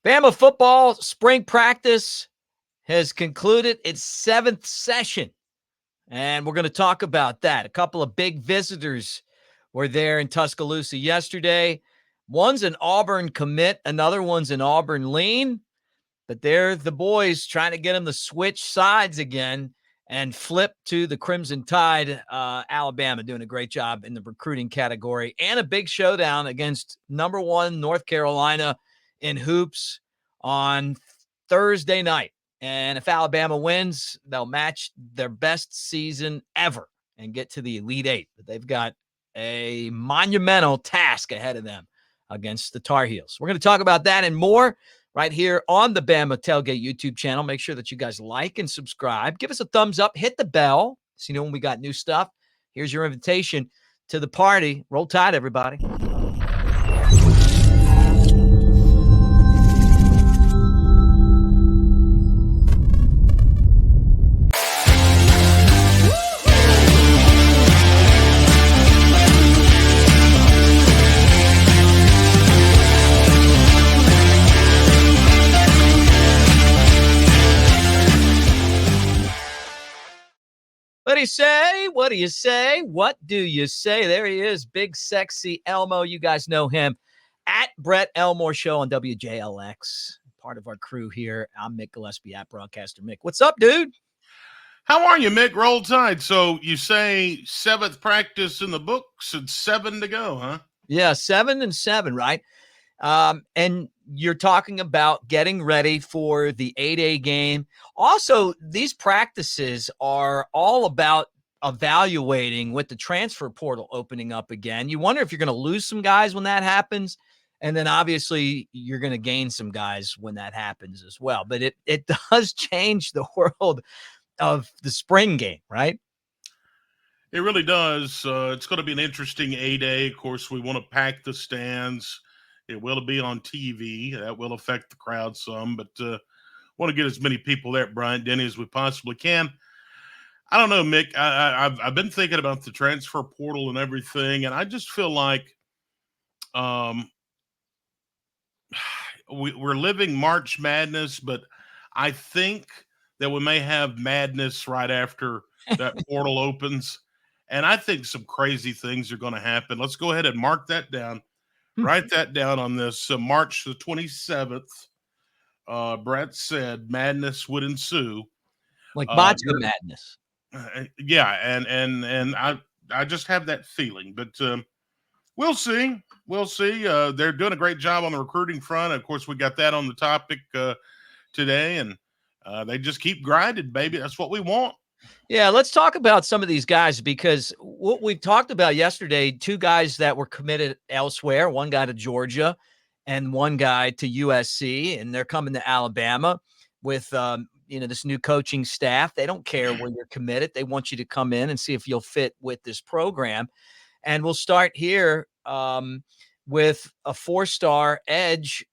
Bama football spring practice has concluded its 7th session, and we're going to talk about that. A couple of big visitors were there in Tuscaloosa yesterday. One's an Auburn commit, another one's an Auburn lean, but they're the boys trying to get them to switch sides again and flip to the Crimson Tide. Alabama doing a great job in the recruiting category, and a big showdown against number 1 North Carolina in hoops on Thursday night. And if Alabama wins, they'll match their best season ever and get to the Elite Eight. But they've got a monumental task ahead of them against the Tar Heels. We're going to talk about that and more right here on the Bama Tailgate YouTube channel. Make sure that you guys like and subscribe. Give us a thumbs up. Hit the bell so you know when we got new stuff. Here's your invitation to the party. Roll Tide, everybody. What do you say? What do you say? What do you say? There he is, big, sexy Elmo. You guys know him at Brett Elmore Show on WJLX. Part of our crew here. I'm Mick Gillispie at Broadcaster Mick. What's up, dude? How are you, Mick? Roll Tide. So you say 7th practice in the books and 7 to go, huh? Yeah, 7 and 7, right? And you're talking about getting ready for the 8A game. Also, these practices are all about evaluating with the transfer portal opening up again. You wonder if you're going to lose some guys when that happens. And then obviously you're going to gain some guys when that happens as well. But it does change the world of the spring game, right? It really does. It's going to be an interesting 8A. Of course, we want to pack the stands. It will be on TV. That will affect the crowd some, but want to get as many people there at Bryant-Denny as we possibly can. I don't know, Mick. I've been thinking about the transfer portal and everything, and I just feel like we're living March Madness, but I think that we may have madness right after that portal opens, and I think some crazy things are going to happen. Let's go ahead and mark that down. Write that down on this March the 27th. Brett said madness would ensue, like vodka madness. Yeah, and I just have that feeling, but we'll see. We'll see. They're doing a great job on the recruiting front. Of course, we got that on the topic today, and they just keep grinding, baby. That's what we want. Yeah, let's talk about some of these guys, because what we talked about yesterday, 2 guys that were committed elsewhere, one guy to Georgia and one guy to USC, and they're coming to Alabama with this new coaching staff. They don't care where you're committed. They want you to come in and see if you'll fit with this program. And we'll start here with a 4-star edge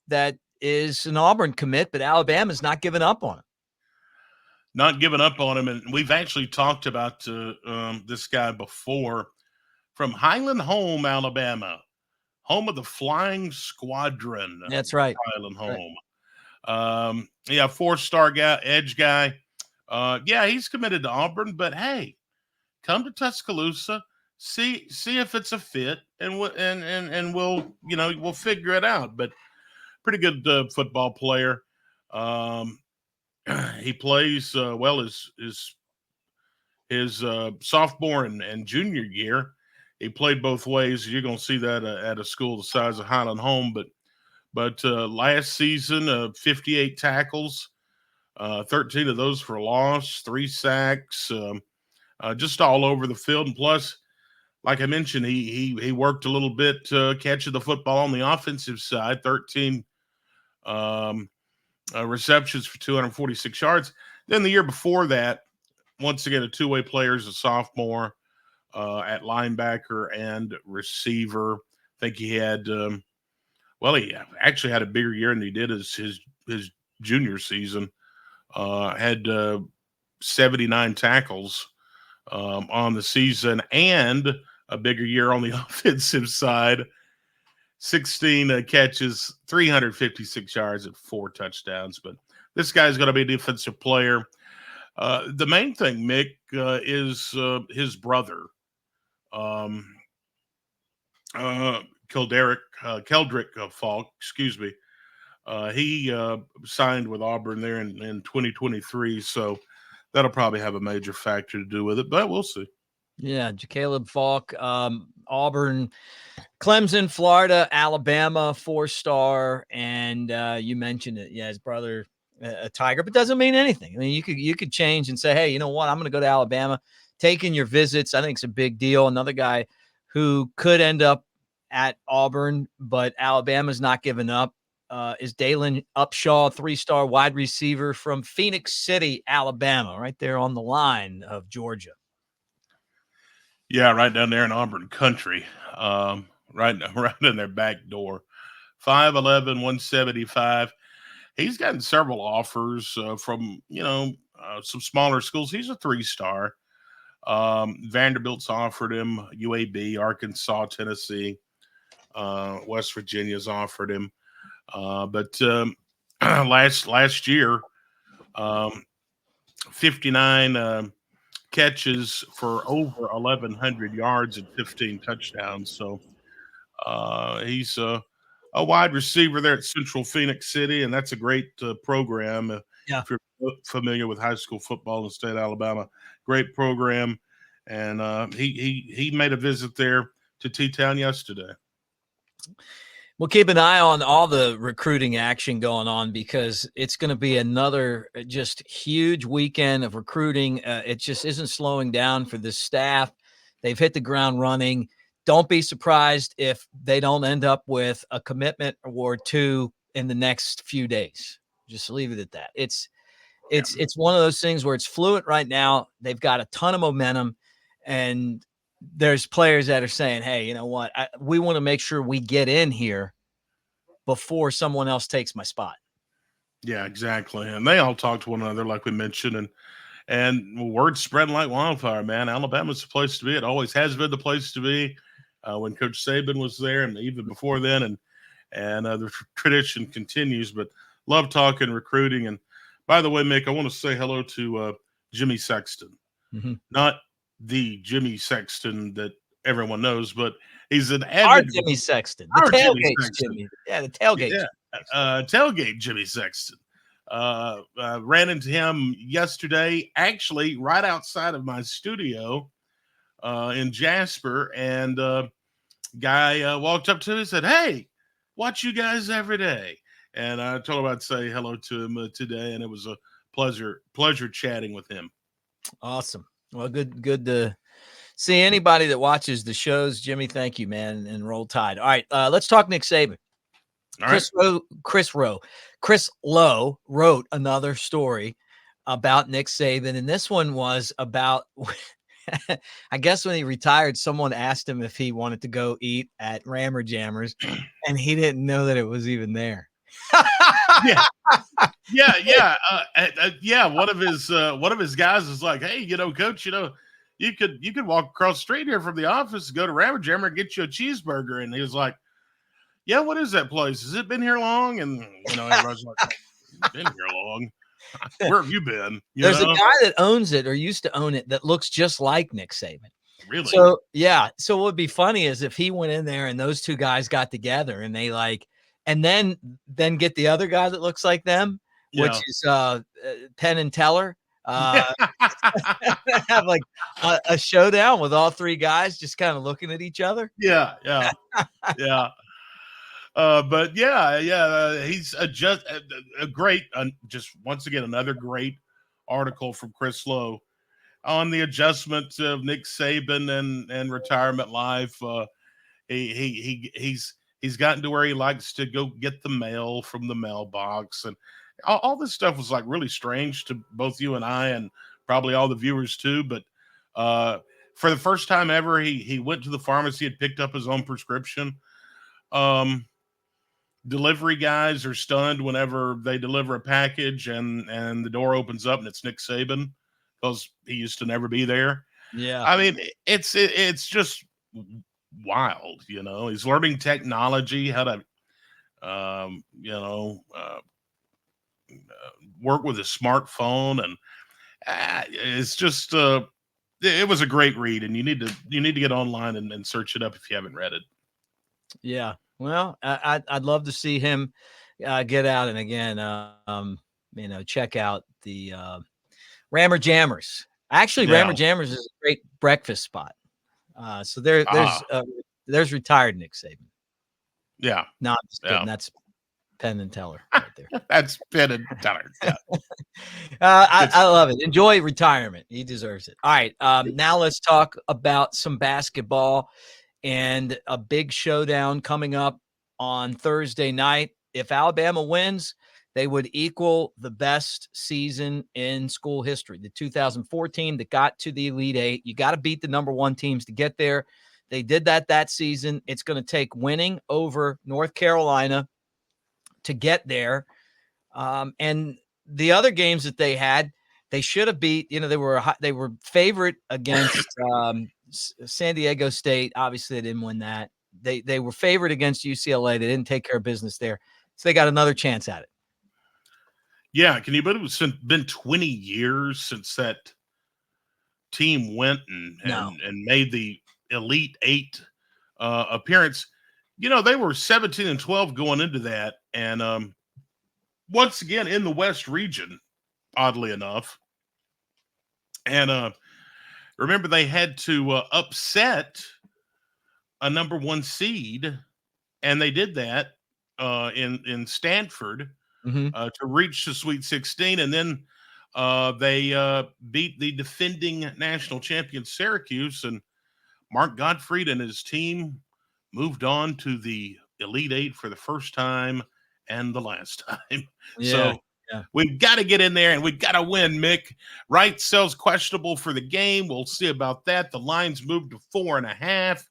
that is an Auburn commit, but Alabama's not giving up on him. Not giving up on him. And we've actually talked about this guy before, from Highland Home, Alabama, home of the Flying Squadron. That's right. Highland Home. Right. 4-star guy, edge guy. He's committed to Auburn, but hey, come to Tuscaloosa, see if it's a fit, and we'll figure it out. But pretty good football player. He plays his sophomore and junior year. He played both ways. You're going to see that at a school the size of Highland Home. But last season, 58 tackles, 13 of those for loss, 3 sacks, just all over the field. And plus, like I mentioned, he worked a little bit catching the football on the offensive side, 13 receptions for 246 yards. Then the year before that, once again, a 2-way player as a sophomore at linebacker and receiver. I think he had, he actually had a bigger year than he did his junior season. Had 79 tackles on the season and a bigger year on the offensive side. 16 catches, 356 yards, and 4 touchdowns. But this guy's going to be a defensive player. The main thing, Mick, is his brother, Keldrick Faulk. Excuse me. He signed with Auburn there in 2023, so that'll probably have a major factor to do with it. But we'll see. Yeah, Jakaleb Faulk, Auburn, Clemson, Florida, Alabama, 4-star, and you mentioned it. Yeah, his brother, a Tiger, but doesn't mean anything. I mean, you could change and say, hey, you know what? I'm going to go to Alabama. Taking your visits, I think it's a big deal. Another guy who could end up at Auburn, but Alabama's not giving up, is Daylyn Upshaw, 3-star wide receiver from Phoenix City, Alabama, right there on the line of Georgia. Yeah, right down there in Auburn country, right in their back door. 5'11", 175. He's gotten several offers from, some smaller schools. He's a 3-star. Vanderbilt's offered him, UAB, Arkansas, Tennessee, West Virginia's offered him. But last year, 59 catches for over 1,100 yards and 15 touchdowns. So he's a wide receiver there at Central Phoenix City, and that's a great program. Yeah. If you're familiar with high school football in the state of Alabama, great program. And he made a visit there to T-Town yesterday. We'll keep an eye on all the recruiting action going on because it's going to be another just huge weekend of recruiting. It just isn't slowing down for this staff. They've hit the ground running. Don't be surprised if they don't end up with a commitment or two in the next few days. Just leave it at that. It's one of those things where it's fluid right now. They've got a ton of momentum, and there's players that are saying, hey, you know what? We want to make sure we get in here before someone else takes my spot. Yeah, exactly. And they all talk to one another, like we mentioned, and word's spreading like wildfire, man. Alabama's the place to be. It always has been the place to be when Coach Saban was there and even before then. And the tradition continues, but love talking recruiting. And by the way, Mick, I want to say hello to Jimmy Sexton. Mm-hmm. Not the Jimmy Sexton that everyone knows, but he's an avid. Our Jimmy Sexton. The tailgate Jimmy. Yeah, the tailgate. Yeah, tailgate Jimmy Sexton. Ran into him yesterday, actually right outside of my studio in Jasper, and guy walked up to me and said, hey, watch you guys every day. And I told him I'd say hello to him today, and it was a pleasure chatting with him. Awesome. Well, good to see anybody that watches the shows. Jimmy, thank you, man, and roll tide. All right, let's talk Nick Saban. Chris Lowe wrote another story about Nick Saban, and this one was about, I guess when he retired, someone asked him if he wanted to go eat at Rammer Jammers, and he didn't know that it was even there. Yeah. One of his guys is like, hey, coach, you could walk across the street here from the office, go to Rammer Jammer and get you a cheeseburger. And he was like, yeah, what is that place? Has it been here long? And everybody's like, been here long. Where have you been? There's a guy that owns it or used to own it that looks just like Nick Saban. Really? So yeah. So what would be funny is if he went in there and those two guys got together and they and then get the other guy that looks like them, which is Penn and Teller. Have like a showdown with all three guys just kind of looking at each other. Yeah. But he's just a great, just once again, another great article from Chris Lowe on the adjustment of Nick Saban and retirement life. He's gotten to where he likes to go get the mail from the mailbox, and all this stuff was like really strange to both you and I, and probably all the viewers too. But for the first time ever, he went to the pharmacy and picked up his own prescription. Delivery guys are stunned whenever they deliver a package and the door opens up and it's Nick Saban, because he used to never be there. Yeah. I mean, it's just wild. He's learning technology, how to, work with a smartphone, and it's just, it was a great read, and you need to get online and search it up if you haven't read it. Yeah. Well, I'd love to see him get out and again, check out the Rammer Jammers. Actually, Yeah. Rammer Jammers is a great breakfast spot. So there's retired Nick Saban. Yeah. No, I'm just kidding. That's Penn and Teller right there. That's Penn and Teller. Yeah. I love it. Enjoy retirement. He deserves it. All right. Now let's talk about some basketball and a big showdown coming up on Thursday night. If Alabama wins, they would equal the best season in school history. The 2014 that got to the Elite Eight. You got to beat the number one teams to get there. They did that season. It's going to take winning over North Carolina to get there. And the other games that they had, they should have beat. They were favorite against San Diego State. Obviously, they didn't win that. They were favored against UCLA. They didn't take care of business there, so they got another chance at it. Yeah, can you believe it's been 20 years since that team went and made the Elite Eight appearance? They were 17-12 going into that, and once again in the West region, oddly enough. And remember, they had to upset a number one seed, and they did that in Stanford. Mm-hmm. To reach the Sweet 16, and then they beat the defending national champion Syracuse, and Mark Gottfried and his team moved on to the Elite Eight for the first time and the last time. Yeah, so we've got to get in there, and we've got to win, Mick. Wright sells questionable for the game. We'll see about that. The line's moved to 4.5.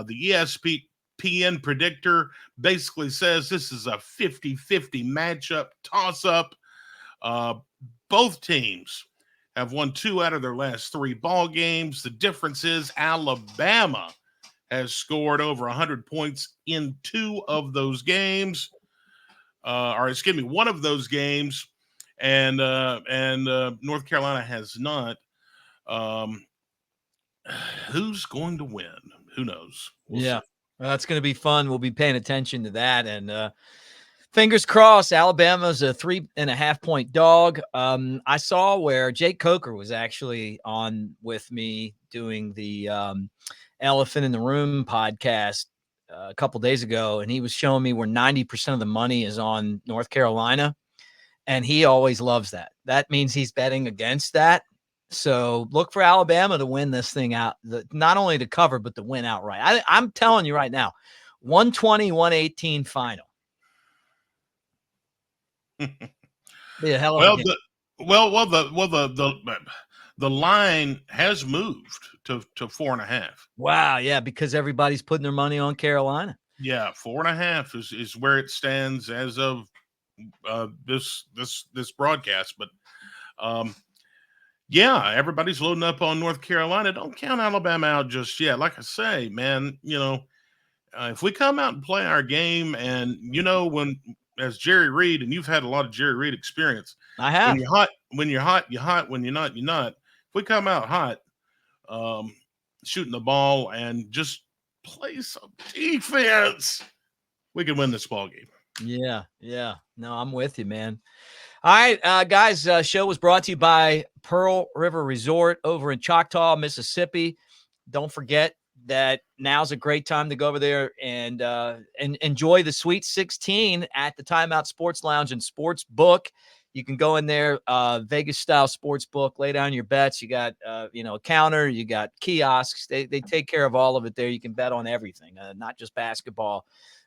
The ESPN predictor basically says this is a 50-50 matchup, toss-up. Both teams have won 2 out of their last 3 ball games. The difference is Alabama has scored over 100 points in 2 of those games. One of those games, and North Carolina has not. Who's going to win? Who knows? We'll see. Well, that's going to be fun. We'll be paying attention to that. And fingers crossed, Alabama's a 3.5-point dog. I saw where Jake Coker was actually on with me doing the Elephant in the Room podcast a couple days ago, and he was showing me where 90% of the money is on North Carolina, and he always loves that. That means he's betting against that. So look for Alabama to win this thing out, not only to cover, but to win outright. I'm telling you right now, 120-118 final. Be a hell of a game. The line has moved to 4.5. Wow, yeah, because everybody's putting their money on Carolina. Yeah, 4.5 is where it stands as of this broadcast. But yeah, everybody's loading up on North Carolina. Don't count Alabama out just yet. Like I say, man, if we come out and play our game, and as Jerry Reed, and you've had a lot of Jerry Reed experience. I have. When you're hot, you're hot. When you're not, you're not. If we come out hot, shooting the ball and just play some defense, we can win this ball game. Yeah. No, I'm with you, man. All right, guys, show was brought to you by Pearl River Resort over in Choctaw, Mississippi. Don't forget that now's a great time to go over there and enjoy the Sweet 16 at the Timeout Sports Lounge and Sports Book. You can go in there, Vegas-style sports book, lay down your bets. You got, a counter. You got kiosks. They take care of all of it there. You can bet on everything, not just basketball,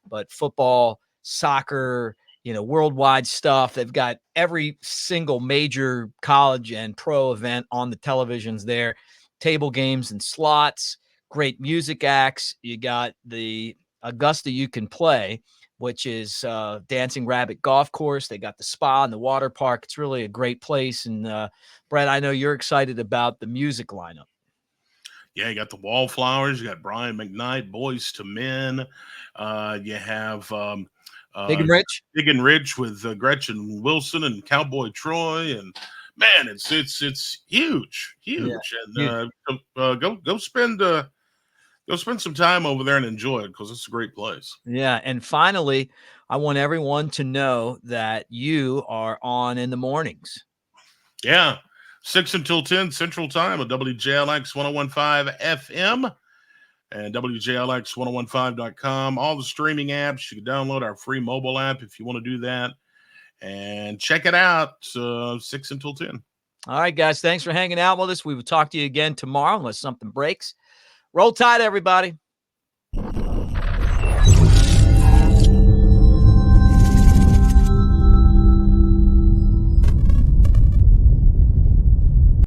but football, soccer, worldwide stuff. They've got every single major college and pro event on the televisions there, table games and slots, great music acts. You got the Augusta You Can Play, which is Dancing Rabbit Golf Course. They got the spa and the water park. It's really a great place. And Brett, I know you're excited about the music lineup. Yeah, you got the Wallflowers. You got Brian McKnight, Boys to Men. You have Big and Rich. Big and Rich with Gretchen Wilson and Cowboy Troy, and man, it's huge, huge. Yeah, And go spend some time over there and enjoy it because it's a great place. Yeah. And finally, I want everyone to know that you are on in the mornings. Yeah, 6 until 10 Central Time on WJLX 1015 FM and WJLX1015.com. All the streaming apps. You can download our free mobile app if you want to do that. And check it out, 6 until 10. All right, guys. Thanks for hanging out with us. We will talk to you again tomorrow unless something breaks. Roll Tide, everybody.